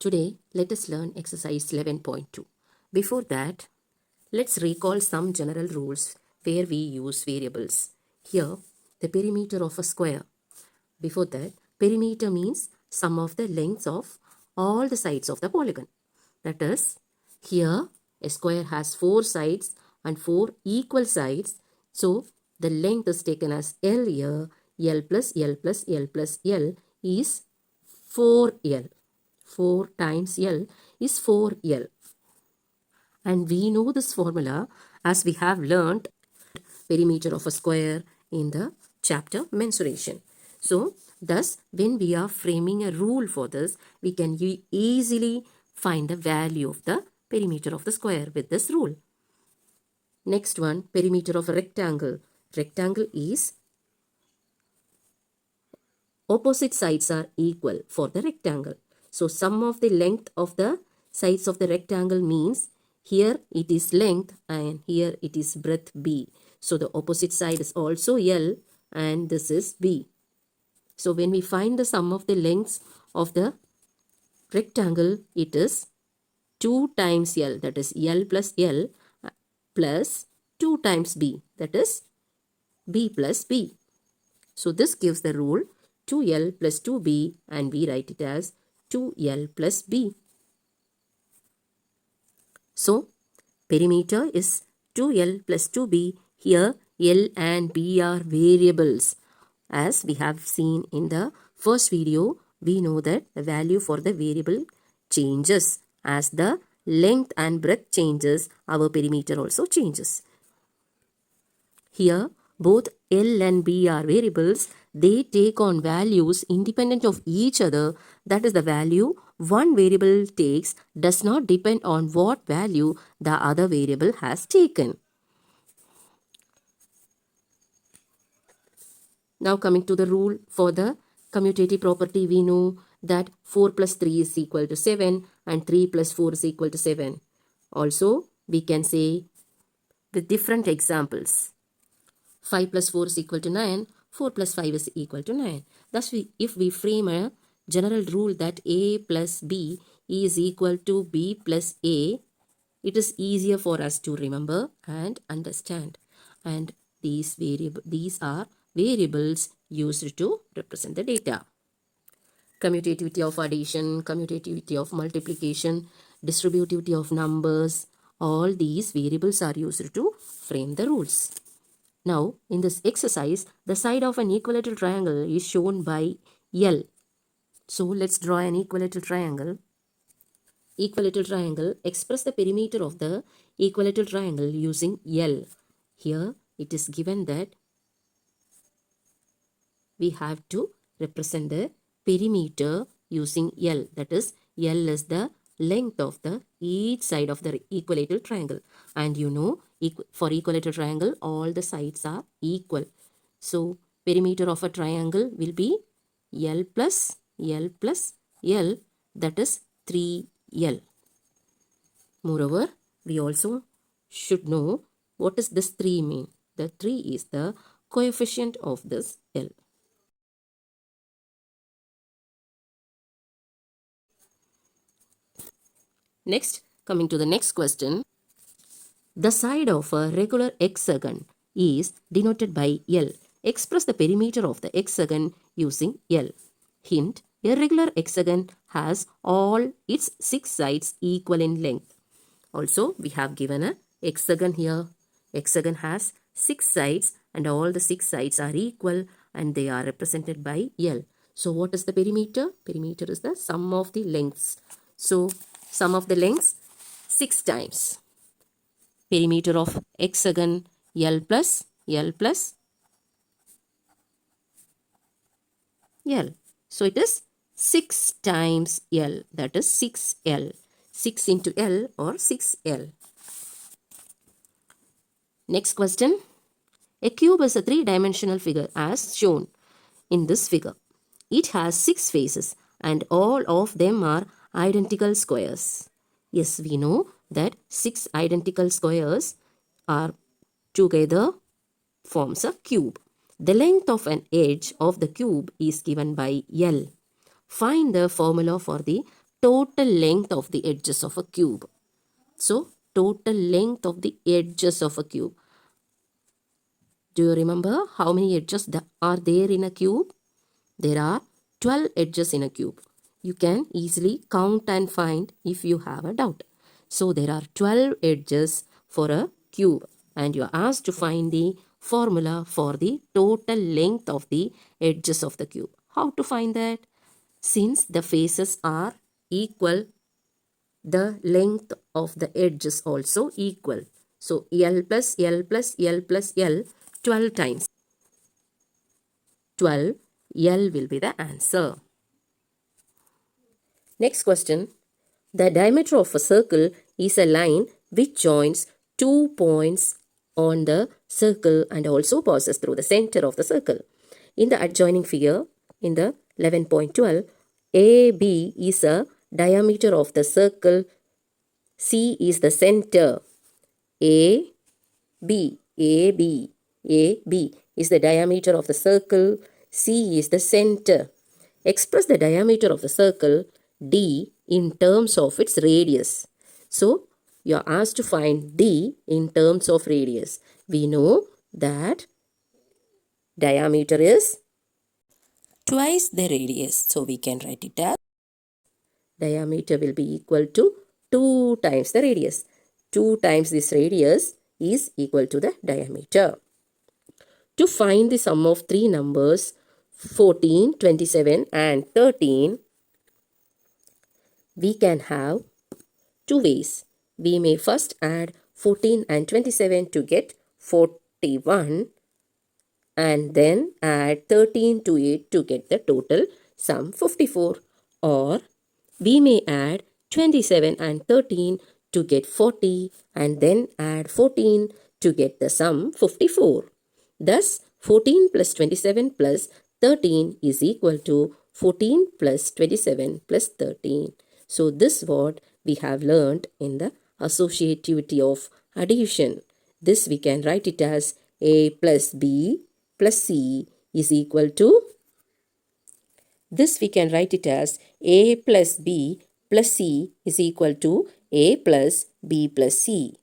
Today, let us learn exercise 11.2. Before that, let's recall some general rules where we use variables. Here, the perimeter of a square. Before that, perimeter means sum of the lengths of all the sides of the polygon. That is, here a square has 4 sides and 4 equal sides. So, the length is taken as L here. L plus L plus L plus L is 4L. 4 times L is 4L. And we know this formula as we have learnt perimeter of a square in the chapter mensuration. So, thus, when we are framing a rule for this, we can easily find the value of the perimeter of the square with this rule. Next one, perimeter of a rectangle. Rectangle is opposite sides are equal for the rectangle. So, sum of the length of the sides of the rectangle means here it is length and here it is breadth B. So, the opposite side is also L and this is B. So, when we find the sum of the lengths of the rectangle, it is 2 times L, that is L plus L plus 2 times B, that is B plus B. So, this gives the rule 2L plus 2B and we write it as 2L plus B. So, perimeter is 2L plus 2B. Here, L and B are variables. As we have seen in the first video, we know that the value for the variable changes. As the length and breadth changes, our perimeter also changes. Here, both L and B are variables. They take on values independent of each other. That is, the value one variable takes does not depend on what value the other variable has taken. Now coming to the rule for the commutative property, we know that 4 plus 3 is equal to 7 and 3 plus 4 is equal to 7. Also, we can say with different examples. 5 plus 4 is equal to 9, 4 plus 5 is equal to 9. Thus, if we frame a general rule that A plus B is equal to B plus A, it is easier for us to remember and understand. And these are variables used to represent the data. Commutativity of addition, commutativity of multiplication, distributivity of numbers, all these variables are used to frame the rules. Now, in this exercise, the side of an equilateral triangle is shown by L. So, let's draw an equilateral triangle. Equilateral triangle, express the perimeter of the equilateral triangle using L. Here, it is given that we have to represent the perimeter using L. That is, L is the length of the each side of the equilateral triangle. And you know, for equilateral triangle, all the sides are equal. So, perimeter of a triangle will be L plus L plus L, that is 3L. Moreover, we also should know what does this 3 mean. The 3 is the coefficient of this L. Next, coming to the next question. The side of a regular hexagon is denoted by L. Express the perimeter of the hexagon using L. Hint, a regular hexagon has all its 6 sides equal in length. Also, we have given a hexagon here. Hexagon has 6 sides and all the 6 sides are equal and they are represented by L. So, what is the perimeter? Perimeter is the sum of the lengths. So, sum of the lengths 6 times. Perimeter of hexagon L plus L plus L. So, it is 6 times L, that is 6L. 6 into L or 6L. Next question. A cube is a 3-dimensional figure as shown in this figure. It has 6 faces and all of them are identical squares. Yes, we know that 6 identical squares are together forms a cube. The length of an edge of the cube is given by L. Find the formula for the total length of the edges of a cube. So, total length of the edges of a cube. Do you remember how many edges are there in a cube? There are 12 edges in a cube. You can easily count and find if you have a doubt. So, there are 12 edges for a cube and you are asked to find the formula for the total length of the edges of the cube. How to find that? Since the faces are equal, the length of the edge is also equal. So, L plus L plus L plus L 12 times. 12, L will be the answer. Next question. The diameter of a circle is a line which joins 2 points on the circle and also passes through the center of the circle. In the adjoining figure, in the 11.12, AB is a diameter of the circle, C is the center. AB is the diameter of the circle, C is the center. Express the diameter of the circle D in terms of its radius. So, you are asked to find D in terms of radius. We know that diameter is twice the radius. So, we can write it as diameter will be equal to 2 times the radius. 2 times this radius is equal to the diameter. To find the sum of three numbers 14, 27 and 13, we can have two ways. We may first add 14 and 27 to get 41 and then add 13 to it to get the total sum 54. Or we may add 27 and 13 to get 40 and then add 14 to get the sum 54. Thus, 14 plus 27 plus 13 is equal to 14 plus 27 plus 13. So, this is what we have learned in the associativity of addition. This we can write it as A plus B plus C is equal to, this we can write it as A plus B plus C is equal to A plus B plus C.